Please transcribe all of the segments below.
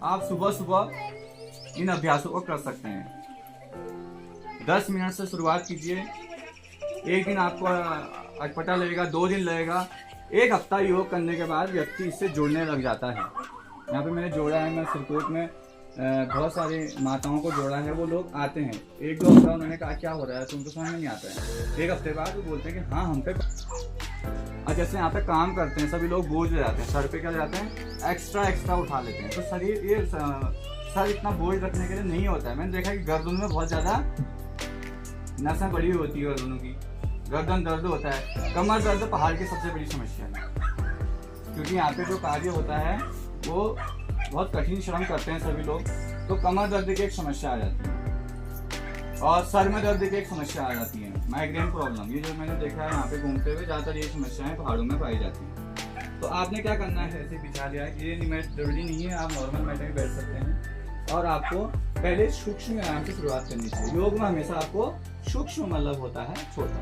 आप सुबह सुबह इन अभ्यासों को कर सकते हैं। 10 मिनट से शुरुआत कीजिए। एक दिन आपको अटपटा लगेगा, 2 दिन लगेगा, 1 हफ्ता योग करने के बाद व्यक्ति इससे जुड़ने लग जाता है। यहाँ पे मैंने जोड़ा है, मैं सिरकोट में बहुत सारी माताओं को जोड़ा है। वो लोग आते हैं, 1-2 हफ्ता उन्होंने कहा क्या हो रहा है, तो उनको समझ में नहीं आता है। 1 हफ्ते बाद वो बोलते हैं कि हाँ हम पे। और जैसे यहाँ पे काम करते हैं सभी लोग बोझ ले जाते हैं, सर पे क्या ले जाते हैं, एक्स्ट्रा उठा लेते हैं। तो शरीर ये सर इतना बोझ रखने के लिए नहीं होता है। मैंने देखा कि गर्दन में बहुत ज़्यादा नसें बड़ी होती है, गर्दनों की गर्दन दर्द होता है। कमर दर्द पहाड़ की सबसे बड़ी समस्या है, क्योंकि यहाँ पे जो कार्य होता है वो बहुत कठिन श्रम करते हैं सभी लोग। तो कमर दर्द की एक समस्या आ जाती है और सर में दर्द की एक समस्या आ जाती है, माइग्रेन प्रॉब्लम। ये जो मैंने देखा है यहाँ पे घूमते हुए, ज़्यादातर ये समस्याएं पहाड़ों में पाई जाती हैं। तो आपने क्या करना है, ऐसे बिछा लिया है। ये मैट जरूरी नहीं है, आप नॉर्मल मैट में बैठ सकते हैं। और आपको पहले सूक्ष्म व्यायाम से शुरुआत करनी चाहिए। योग में हमेशा आपको सूक्ष्म मतलब होता है छोटा,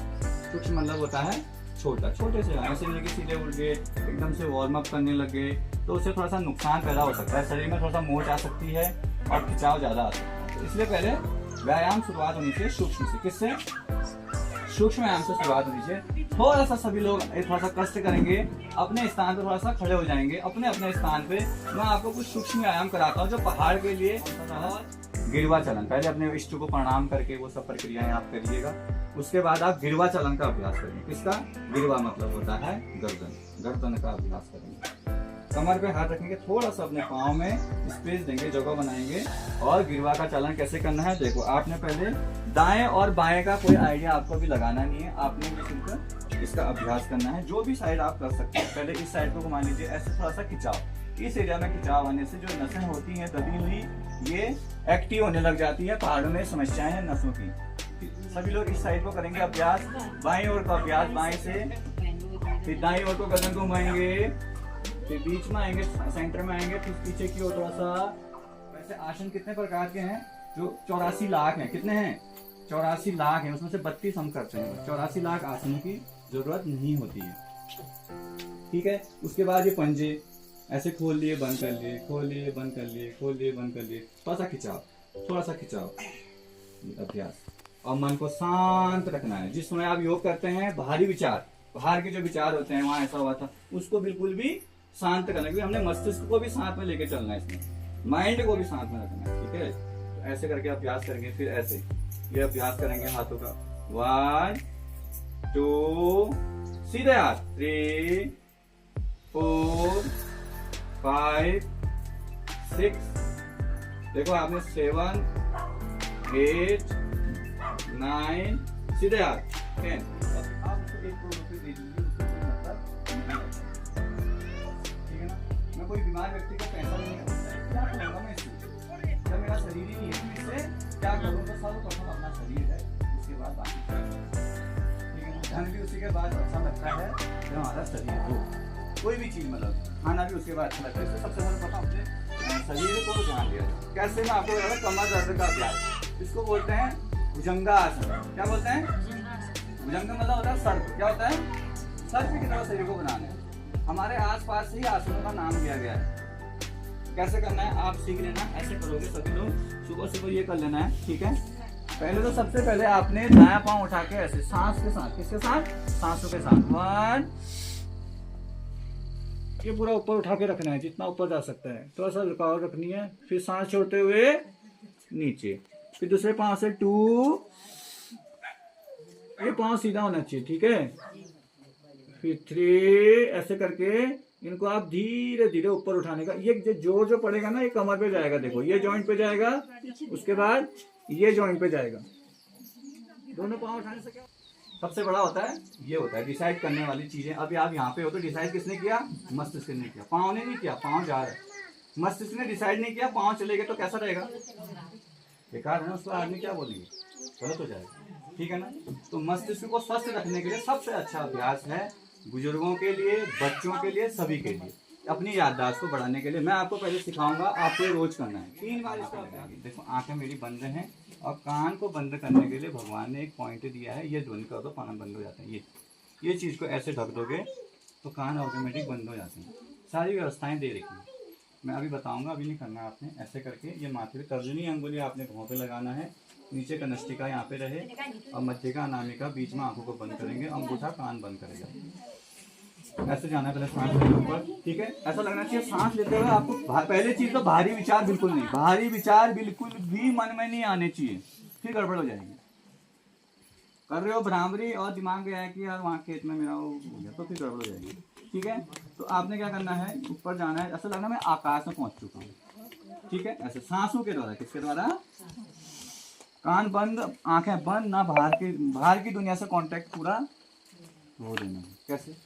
सूक्ष्म मतलब होता है छोटा। छोटे से ऐसे नहीं कि सीधे उठ गए एकदम से वार्म अप करने लगे, तो उससे थोड़ा सा नुकसान पैदा हो सकता है। शरीर में थोड़ा सा मोच आ सकती है और खिंचाव ज़्यादा आ सकता है। तो इसलिए पहले व्यायाम शुरुआत होनी चाहिए सूक्ष्म से। किससे? सूक्ष्म व्यायाम से शुरुआत होनी चाहिए। थोड़ा सा सभी लोग थोड़ा सा कष्ट करेंगे, अपने स्थान पर थोड़ा सा खड़े हो जाएंगे, अपने अपने स्थान पे। मैं आपको कुछ सूक्ष्म व्यायाम कराता हूँ जो पहाड़ के लिए। गिरवा चलन, पहले अपने इष्ट को प्रणाम करके वो सब प्रक्रियाएं आप करिएगा। उसके बाद आप गिरवा चलन का अभ्यास करेंगे। किसका? गिरवा मतलब होता है गर्दन का अभ्यास करेंगे। कमर पे हाथ रखेंगे, थोड़ा सा अपने पाँव में स्पेस देंगे, जगह बनाएंगे। और गिरवा का चलन कैसे करना है देखो, आपने पहले दाएं और बाएं का कोई आइडिया आपको भी लगाना नहीं है, आपने भी सिर्फ इसका अभ्यास करना है। जो भी साइड आप कर सकते हैं। पहले इस साइड को घुमा लीजिए, ऐसे थोड़ा सा खिंचाव। इस एरिया में खिंचाव आने से जो नसें होती हैं दबी हुई, ये एक्टिव होने लग जाती है। पहाड़ों में समस्याएं हैं नसों की। सभी लोग इस साइड को करेंगे अभ्यास। बाईं ओर का अभ्यास, बाएं से फिर दाईं ओर को गर्दन घुमाएंगे, फिर बीच में आएंगे, सेंटर में आएंगे, फिर पीछे की ओर थोड़ा सा। वैसे आसन कितने प्रकार के हैं? जो 84 लाख हैं। कितने हैं? 84 लाख हैं। उसमें से 32 हम करते हैं। 84 लाख आसनों की जरूरत नहीं होती है, ठीक है। उसके बाद ये पंजे ऐसे खोल लिए बंद कर लिए, खोल लिए बंद कर लिए, खोल लिए बंद कर लिए। थोड़ा सा खिंचाव, थोड़ा सा खिंचाव, अभ्यास। और मन को शांत रखना है। जिस समय आप योग करते हैं भारी विचार, बाहर के जो विचार होते हैं, वहां ऐसा हुआ था, उसको बिल्कुल भी शांत करना है। क्योंकि हमने मस्तिष्क को भी साथ में लेके चलना है, इसमें माइंड को भी साथ में रखना है, ठीक है। तो ऐसे करके अभ्यास करेंगे। फिर ऐसे ये अभ्यास करेंगे हाथों का। 1 2 सीधे हाथ, 3 4 5 6। देखो आपने 7 8 9 सीधे हाथ 10। आप उसको 1 करोड़ रुपये दे दीजिए, ठीक है ना। मैं कोई बीमार व्यक्ति को पैसा नहीं करता, क्या करूँगा मैं इससे? जब मेरा शरीर ही नहीं है, इससे क्या करूँ? तो सर्वप्रथम अपना शरीर है, उसके बाद बाकी, ठीक है ना। धन भी उसी के बाद अच्छा लगता है जब हमारा शरीर हो। कोई भी चीज मतलब खाना भी उसके बाद अच्छा लगता है। इससे सबसे सर्वप्रथम अपने शरीर को ध्यान दिया। कैसे? मैं आपको बता रहा हूं, कमर दर्द का अभ्यास, इसको बोलते हैं भुजंगासन। क्या बोलते हैं? भुजंग मतलब होता है सर्प। क्या होता है? सर्प की तरह शरीर को बनाना है। हमारे आसपास ही आसनों का नाम दिया गया है। कैसे करना है आप सीख लेना। ऐसे करोगे सभी लोग, सुबह सुबह ये कर लेना है, ठीक है। पहले तो सबसे पहले आपने दायां पांव उठा के ऐसे सांस के साथ, किसके साथ? सांसों के साथ। 1, ये पूरा ऊपर उठा के रखना है जितना ऊपर जा सकता है, थोड़ा सा रुकावट रखनी है। फिर सांस छोड़ते हुए नीचे, फिर दूसरे पांव से 2, ये पांव सीधा होना चाहिए, ठीक है। फिर 3, ऐसे करके इनको आप धीरे धीरे ऊपर उठाने का। ये जोर जो पड़ेगा ना, ये कमर पे जाएगा। देखो ये जॉइंट पे जाएगा, उसके बाद ये जॉइंट पे जाएगा। दोनों पांव उठाने से क्या सबसे बड़ा होता है, ये होता है डिसाइड करने वाली चीजें। अभी आप यहाँ पे हो तो डिसाइड किसने किया? मस्तिष्क ने किया, पाँव ने नहीं किया। पाँव जा रहा है, मस्तिष्क ने डिसाइड नहीं किया। पाँव चले गए तो कैसा रहेगा? बेकार है ना। उसको आदमी क्या बोलेंगे? गलत हो जाएगा, ठीक है ना। तो मस्तिष्क को स्वस्थ रखने के लिए सबसे अच्छा अभ्यास है, बुजुर्गों के लिए, बच्चों के लिए, सभी के लिए, अपनी याददाश्त को बढ़ाने के लिए। मैं आपको पहले सिखाऊंगा, आपको ये रोज करना है 3 बार इसका अभ्यास। देखो आंखें मेरी बंद हैं और कान को बंद करने के लिए भगवान ने एक पॉइंट दिया है। ये ध्वनि कर दो, कान बंद हो जाते हैं। ये चीज़ को ऐसे ढक दोगे तो कान ऑटोमेटिक बंद हो जाते हैं। सारी व्यवस्थाएं दे रखी हैं, मैं अभी बताऊंगा, अभी नहीं करना है आपने। ऐसे करके ये माथे पे तर्जनी अंगुली आपने भौं पे लगाना है, नीचे कनस्टिका यहाँ पे रहे और मध्यका अनामिका बीच में आंखों को बंद करेंगे, अंगूठा कान बंद करेगा। ऐसे जाना है पहले सांस लेने ऊपर, ठीक है। ऐसा लगना चाहिए सांस लेते हुए आपको पहले चीज तो भारी विचार बिल्कुल नहीं, भारी विचार बिल्कुल भी मन में नहीं आने चाहिए, फिर गड़बड़ हो जाएगी। कर रहे हो भ्रामरी और दिमाग में आया कि यार वहाँ खेत में मेरा वो हो गया, तो फिर गड़बड़ हो जाएगी, ठीक है। तो आपने क्या करना है, ऊपर जाना है, ऐसा लगना मैं आकाश में पहुंच चुका हूँ, ठीक है। ऐसे सांसों के द्वारा, किसके द्वारा, कान बंद आंखें बंद, ना बाहर की दुनिया से कांटेक्ट पूरा हो देना। कैसे,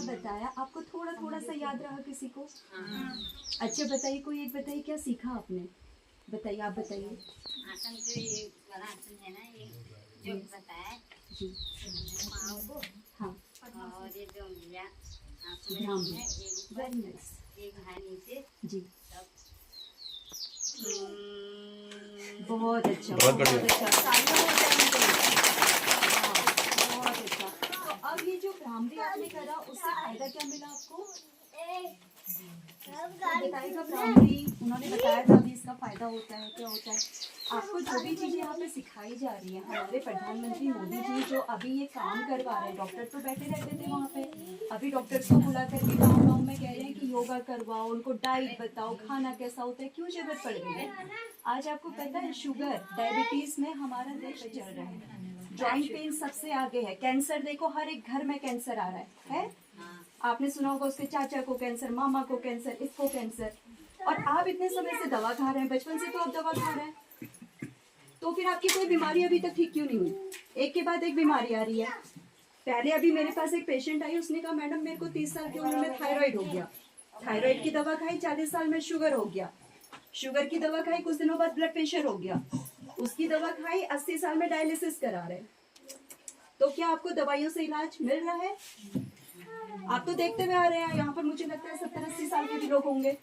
बताया आपको, थोड़ा थोड़ा सा याद रहा किसी को? अच्छा बताइए, कोई एक बताइए क्या सीखा आपने, बताइए, आप बताइए। आसन जो ये वाला आसन है ना, ये जो बताया जी, पाँव को, हाँ, और ये जो मिला भ्रामरी, है, एक वेरी ऊपर नाइस एक हाथ नीचे, जी, सब बहुत अच्छा, बहुत बहुत बढ़िया। अच्छा, तालियां हो जाएंगी। हाँ, बहुत अच्छा। तो अब ये जो भ्रामरी आपने करा, उससे फायदा क्या मिला आपको? बताइएगा भ्रामरी, उन्होंने बताया था अभी इसका फायदा होता है, क्या होता है। आपको जो भी चीजें यहाँ पे सिखाई जा रही है, हमारे प्रधानमंत्री मोदी जी जो अभी ये काम करवा रहे हैं, डॉक्टर तो बैठे रहते थे वहाँ पे, अभी डॉक्टर्स को बुला करके गाँव गाँव में कह रहे हैं कि योगा करवाओ, उनको डाइट बताओ, खाना कैसा होता है, क्यों जरूरत पड़ गई है। आज आपको पता है शुगर डायबिटीज में हमारा देश चल रहा है, जॉइंट पेन सबसे आगे है, कैंसर देखो हर एक घर में कैंसर आ रहा है? आपने सुना होगा उसके चाचा को कैंसर, मामा को कैंसर, इसको कैंसर, और आप इतने समय से दवा खा रहे हैं, बचपन से तो आप दवा खा रहे हैं, तो फिर आपकी कोई बीमारी अभी तक ठीक क्यों नहीं हुई? एक के बाद एक बीमारी आ रही है। पहले अभी मेरे पास एक पेशेंट आई, उसने कहा मैडम मेरे को 30 साल की उम्र में थायराइड हो गया, थायराइड की दवा खाई, 40 साल में शुगर हो गया, शुगर की दवा खाई, कुछ दिनों बाद ब्लड प्रेशर हो गया, उसकी दवा खाई, 80 साल में डायलिसिस करा रहे। तो क्या आपको दवाइयों से इलाज मिल रहा है? आप तो देखते हुए आ रहे हैं, यहाँ पर मुझे लगता है 70-80 साल के भी लोग होंगे,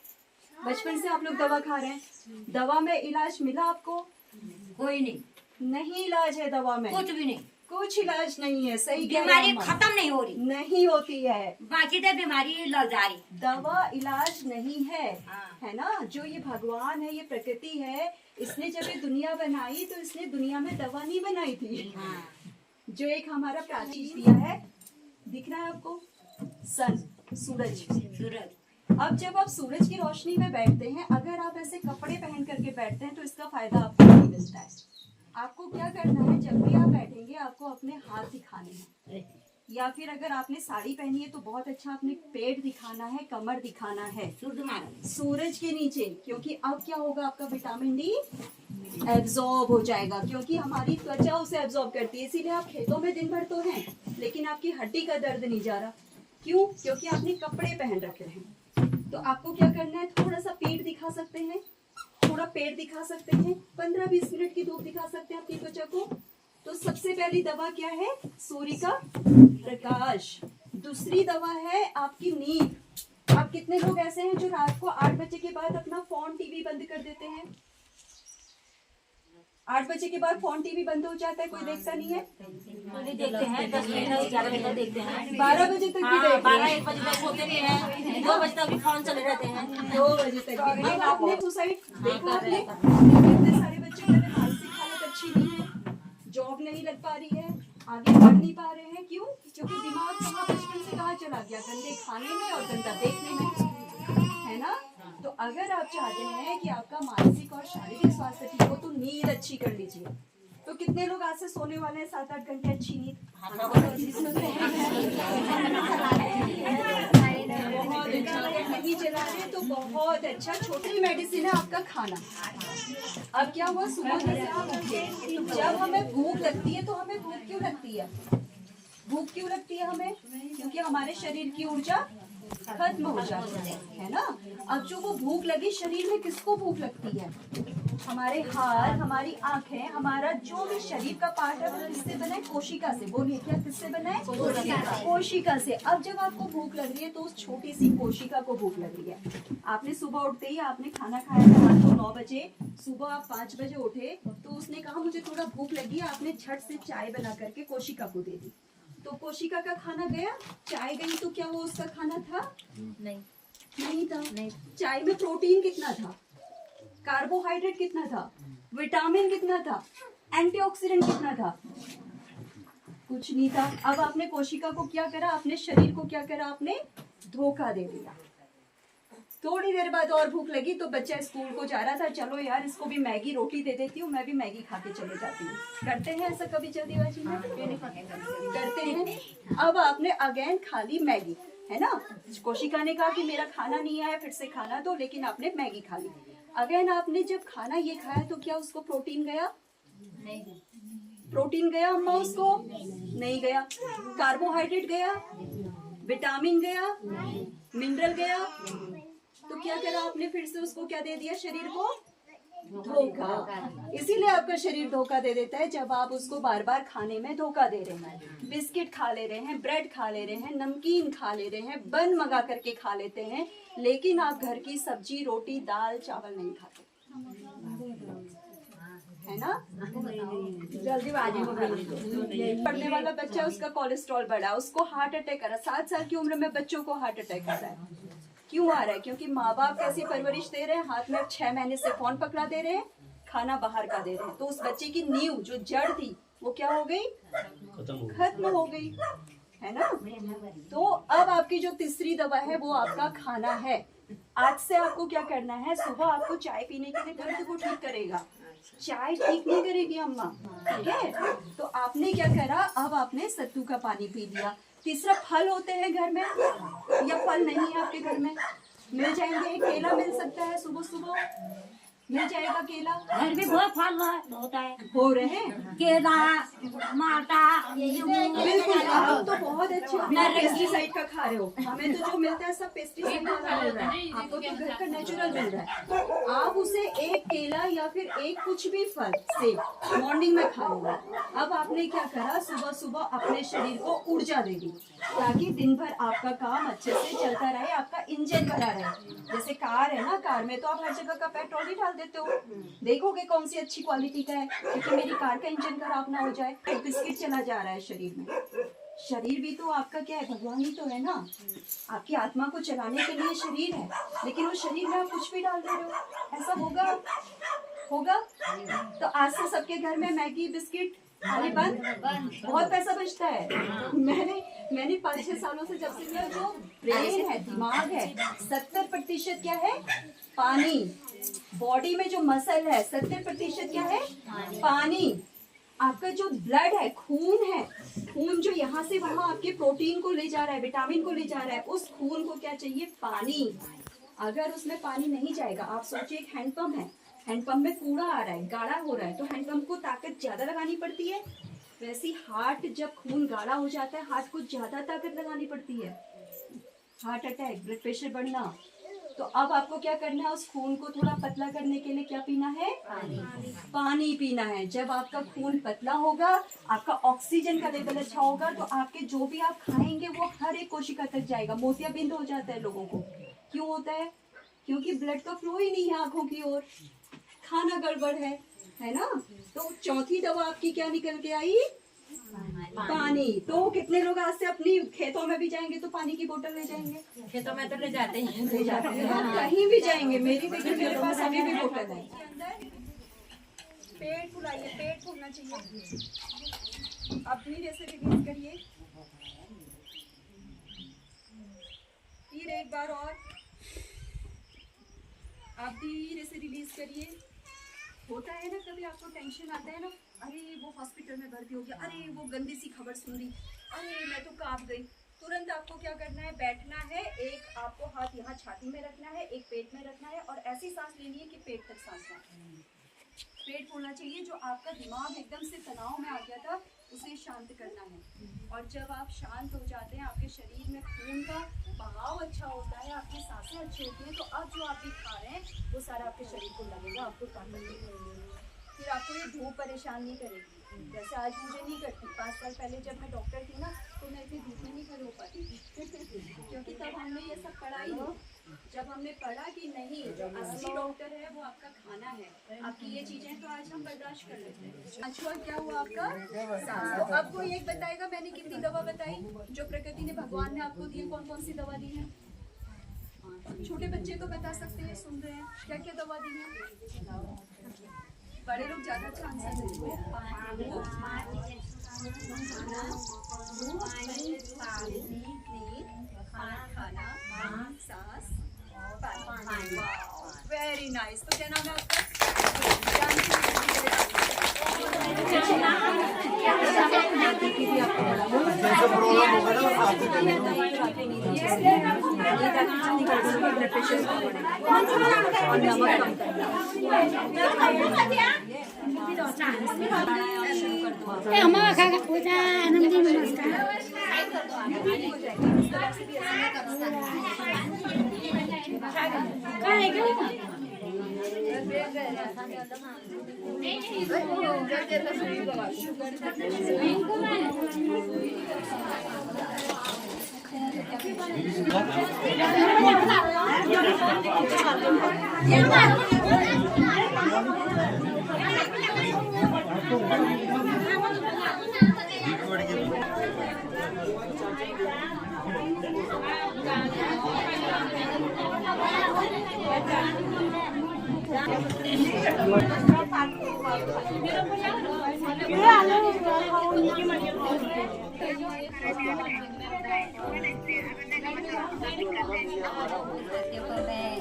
बचपन से आप लोग दवा खा रहे हैं, दवा में इलाज मिला आपको? कोई नहीं, नहीं इलाज है दवा में, कुछ भी नहीं, कुछ इलाज नहीं है, सही कह रहे बीमारी हैं हम। खत्म नहीं हो रही, नहीं होती है, बाकी तो बीमारी लग जा रही। दवा इलाज नहीं है, हाँ। है ना। जो ये भगवान है, ये प्रकृति है, इसने जब ये दुनिया बनाई तो इसने दुनिया में दवा नहीं बनाई थी। हाँ। जो एक हमारा प्राचीन दिया है, दिख रहा है आपको, सन, सूरज। सूरज, अब जब आप सूरज की रोशनी में बैठते हैं, अगर आप ऐसे कपड़े पहन करके बैठते हैं तो इसका फायदा आपको नहीं मिलता है। आपको क्या करना है, जब भी आप बैठेंगे आपको अपने हाथ दिखाने हैं, या फिर अगर आपने साड़ी पहनी है तो बहुत अच्छा अपने पेट दिखाना है, कमर दिखाना है शुद्ध मारो सूरज के नीचे, क्योंकि अब क्या होगा, आपका विटामिन डी एब्जॉर्ब हो जाएगा, क्योंकि हमारी त्वचा उसे एब्जॉर्ब करती है। इसीलिए आप खेतों में दिन भर तो हैं, लेकिन आपकी हड्डी का दर्द नहीं जा रहा, क्यों? क्योंकि आपने कपड़े पहन रखे हैं। तो आपको क्या करना है, थोड़ा सा पेट दिखा सकते हैं, थोड़ा पेट दिखा सकते हैं, 15-20 मिनट की धूप दिखा सकते हैं अपनी त्वचा को। तो सबसे पहली दवा क्या है, सूर्य का प्रकाश। दूसरी दवा है आपकी नींद। आप कितने लोग ऐसे हैं जो रात को 8 बजे के बाद अपना फोन टीवी बंद कर देते हैं? 8 बजे के बाद फोन टीवी बंद हो जाता है, कोई देखता नहीं है। देखते हैं 10 बजे तक 11 बजे तक देखते हैं, 12 बजे तक भी देखते हैं, 12-1 बजे तक सोते नहीं हैं, 2 बजे तक भी फोन चले रहते हैं। 2 बजे तक भी। अब आपने सुसाइड देखा, आपने कितने सारे बच्चों की मानसिक हालत अच्छी नहीं है, जॉब नहीं लग पा रही है, आगे बढ़ नहीं पा रहे हैं, क्यों? क्योंकि दिमाग कहाँ बचपन से कहाँ चला गया, गंदे खाने में और गंदा देखने में, है ना। तो अगर आप चाहते हैं कि आपका मानसिक और शारीरिक स्वास्थ्य ठीक हो तो नींद अच्छी कर लीजिए। तो कितने लोग आज से सोने वाले हैं 7-8 घंटे अच्छी नींद? बहुत अच्छा, नहीं चला रहे तो बहुत अच्छा। छोटी मेडिसिन है आपका खाना। अब क्या हुआ, सुबह से आप उठे, जब हमें भूख लगती है तो हमें भूख क्यों लगती है? भूख क्यों लगती है हमें? क्योंकि हमारे शरीर की ऊर्जा खत्म हो जाता है ना। अब जो वो भूख लगी, शरीर में किसको भूख लगती है? हमारे हाथ, हमारी आंखें, हमारा जो भी शरीर का पार्ट है वो किससे बना है? कोशिका से। बोलिए क्या किससे बना है? कोशिका से। अब जब आपको भूख लग रही है तो उस छोटी सी कोशिका को भूख लग रही है। आपने सुबह उठते ही आपने खाना खाया था रात को 9 बजे, सुबह आप 5 बजे उठे तो उसने कहा मुझे थोड़ा भूख लगी, आपने झट से चाय बना करके कोशिका को दे दी, तो कोशिका का खाना गया, चाय गई, तो क्या वो उसका खाना था? नहीं था। चाय में प्रोटीन कितना था? कार्बोहाइड्रेट कितना था? विटामिन कितना था? एंटीऑक्सीडेंट कितना था? कुछ नहीं था। अब आपने कोशिका को क्या करा? अपने शरीर को क्या करा? आपने धोखा दे दिया। थोड़ी देर बाद और भूख लगी तो बच्चा स्कूल को जा रहा था, चलो यार इसको भी मैगी रोटी दे देती हूँ, मैं भी मैगी खा के चले जाती हूँ। करते हैं ऐसा कभी जल्दीबाजी में? करते हैं। अब आपने अगेन खा ली मैगी, है ना। कोशिका ने कहा कि मेरा खाना नहीं आया, फिर से खाना दो, लेकिन आपने मैगी खा ली। अगेन आपने जब खाना ये खाया तो क्या उसको प्रोटीन गया? नहीं। प्रोटीन गया अम्मा उसको? नहीं गया। कार्बोहाइड्रेट गया? विटामिन गया? मिनरल गया? तो क्या करा आपने? फिर से उसको क्या दे दिया? शरीर को धोखा। इसीलिए आपका शरीर धोखा दे देता है जब आप उसको बार बार खाने में धोखा दे रहे हैं। बिस्किट खा ले रहे हैं, ब्रेड खा ले रहे हैं, नमकीन खा ले रहे हैं, बन मंगा करके खा लेते हैं, लेकिन आप घर की सब्जी, रोटी, दाल, चावल नहीं खाते, है ना। जल्दीबाजी में पढ़ने वाला बच्चा, उसका कोलेस्ट्रॉल बढ़ा, उसको हार्ट अटैक आ रहा, 7 साल की उम्र में बच्चों को हार्ट अटैक आ रहा है। क्यों आ रहा है? क्योंकि माँ बाप कैसी परवरिश दे रहे हैं, हाथ में 6 महीने से फोन पकड़ा दे रहे हैं, खाना बाहर का दे रहे हैं, तो उस बच्चे की नींव जो जड़ थी वो क्या हो गई? खत्म हो गई, है ना। तो अब आपकी जो तीसरी दवा है वो आपका खाना है। आज से आपको क्या करना है? सुबह आपको चाय पीने के लिए दर्द को ठीक करेगा, चाय ठीक नहीं करेगी अम्मा, ठीक है। तो आपने क्या करा? अब आपने सत्तू का पानी पी लिया। तीसरा, फल होते हैं घर में या फल नहीं है आपके घर में? मिल जाएंगे। केला मिल सकता है, सुबह सुबह मिल जाएगा केला। घर में बहुत फल होता है, हो रहे हैं केला, माल्टा, बिल्कुल। आप तो बहुत अच्छे पेस्टिसाइड का खा रहे हो, हमें तो जो मिलता है सब पेस्टिसाइड वाला मिल रहा है, आपको तो घर का नेचुरल मिल रहा है। तो आप उसे एक केला या फिर एक कुछ भी फल से मॉर्निंग में खा लेना। अब आपने क्या करा? सुबह सुबह अपने शरीर को ऊर्जा दे दी ताकि दिन भर आपका काम अच्छे से चलता रहे, आपका इंजन भरा रहे। जैसे कार है ना, कार में तो आप हर जगह का पेट्रोल ही डाल देते हो, देखोगे कौन सी अच्छी क्वालिटी का है, क्योंकि मेरी कार का इंजन खराब ना हो जाए। एक बिस्किट चला जा रहा है शरीर में, शरीर भी तो आपका क्या है? भगवान ही तो है ना। आपकी आत्मा को चलाने के लिए शरीर है, लेकिन उस शरीर में आप कुछ भी डाल दे रहे हो, ऐसा होगा? तो आज से सबके घर में मैगी, बिस्किट आने बंद। बहुत पैसा बचता है। मैंने 5-6 सालों से जब से मेरा जो ब्रेन है, दिमाग है, 70% क्या है? पानी। बॉडी में जो मसल है 70% क्या है? पानी। आपका जो ब्लड है, खून है, खून जो यहाँ से वहाँ आपके प्रोटीन को ले जा रहा है, विटामिन को ले जा रहा है, उस खून को क्या चाहिए? पानी। अगर उसमें पानी नहीं जाएगा, आप सोचिए एक हैंडपंप है, हैंडपंप में कूड़ा आ रहा है, गाढ़ा हो रहा है, तो हैंडपंप को ताकत ज्यादा लगानी पड़ती है। वैसे हार्ट जब खून गाढ़ा हो जाता है, हार्ट को ज्यादा ताकत लगानी पड़ती है। हार्ट अटैक, ब्लड प्रेशर बढ़ना। तो अब आपको क्या करना है? उस खून को थोड़ा पतला करने के लिए क्या पीना है? पानी पीना है। जब आपका खून पतला होगा, आपका ऑक्सीजन का लेवल अच्छा होगा, तो आपके जो भी आप खाएंगे वो हर एक कोशिका तक जाएगा। मोतियाबिंद हो जाता है लोगों को, क्यों होता है? क्योंकि ब्लड का फ्लो ही नहीं है आंखों की ओर, खाना गड़बड़ है ना। तो चौथी दवा आपकी क्या निकल के आई? पानी। तो कितने लोग आज से अपनी खेतों में भी जाएंगे तो पानी की बोतल ले जाएंगे? खेतों में तो ले जाते हैं, कहीं भी जाएंगे, मेरे पास अभी भी बोतल है। पेट फुलाइए, पेट फूलना चाहिए। अब धीरे से रिलीज करिए, फिर एक बार और, आप धीरे से रिलीज करिए। होता है ना कभी आपको टेंशन आता है ना, अरे वो हॉस्पिटल में भर्ती हो गया, अरे वो गंदी सी खबर सुन ली, अरे मैं तो कांप गई। तुरंत आपको क्या करना है? बैठना है, एक आपको हाथ यहाँ छाती में रखना है, एक पेट में रखना है, और ऐसी सांस लेनी है कि पेट तक सांस आए। पेट होना चाहिए। जो आपका दिमाग एकदम से तनाव में आ गया था, उसे शांत करना है। और जब आप शांत हो जाते हैं, आपके शरीर में खून का बहाव अच्छा होता है, आपकी सांसें अच्छी होती हैं, तो अब जो आप भी खा रहे हैं वो सारा आपके शरीर को लगेगा, आपको ताकत मिलेगी। फिर आपको ये धूप परेशान नहीं करेगी, जैसे आज मुझे नहीं करती। 5 साल पहले जब मैं डॉक्टर थी ना, तो मैं इतनी धूप में नहीं खड़ी हो पाती थी क्योंकि तब हमने ये सब पढ़ा ही नहीं। जब हमने पढ़ा कि नहीं, जो असली डॉक्टर है वो आपका खाना है, आपकी ये चीजें तो आज हम बर्दाश्त कर लेते हैं। अच्छा, क्या हुआ आपका सांस? तो अब कोई एक बताएगा मैंने कितनी दवा बताई जो प्रकृति ने, भगवान ने आपको दी, कौन कौन सी दवा दी है? छोटे बच्चे तो बता सकते हैं, सुन रहे हैं, क्या क्या दवा दी है? बड़े लोग ज्यादा अच्छा आंसर देंगे। खाना, सांस, पानी। Very nice. तो क्या नाम है आपका?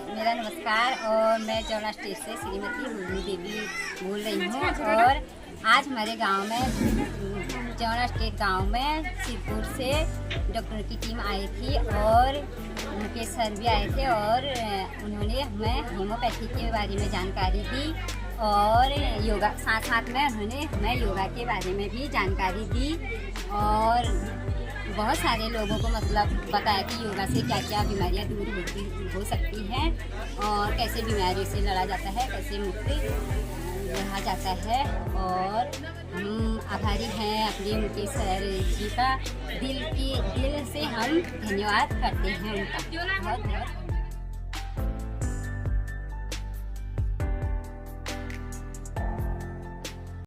मेरा नमस्कार, और मैं जमुना स्टेट से श्रीमती मुरली देवी बोल रही हूँ। और आज हमारे गांव में, जमुना स्टेट गांव में सिरपुर से डॉक्टर की टीम आई थी और उनके सर भी आए थे और उन्होंने हमें होम्योपैथी के बारे में जानकारी दी और योगा, साथ साथ में उन्होंने हमें योगा के बारे में भी जानकारी दी और बहुत सारे लोगों को मतलब बताया कि योगा से क्या क्या बीमारियां दूर हो सकती हैं और कैसे बीमारियों से लड़ा जाता है, कैसे मुक्ति रहा जाता है। और हम आभारी हैं अपने मुकेश सर जी का, दिल से हम धन्यवाद करते हैं उनका बहुत बहुत।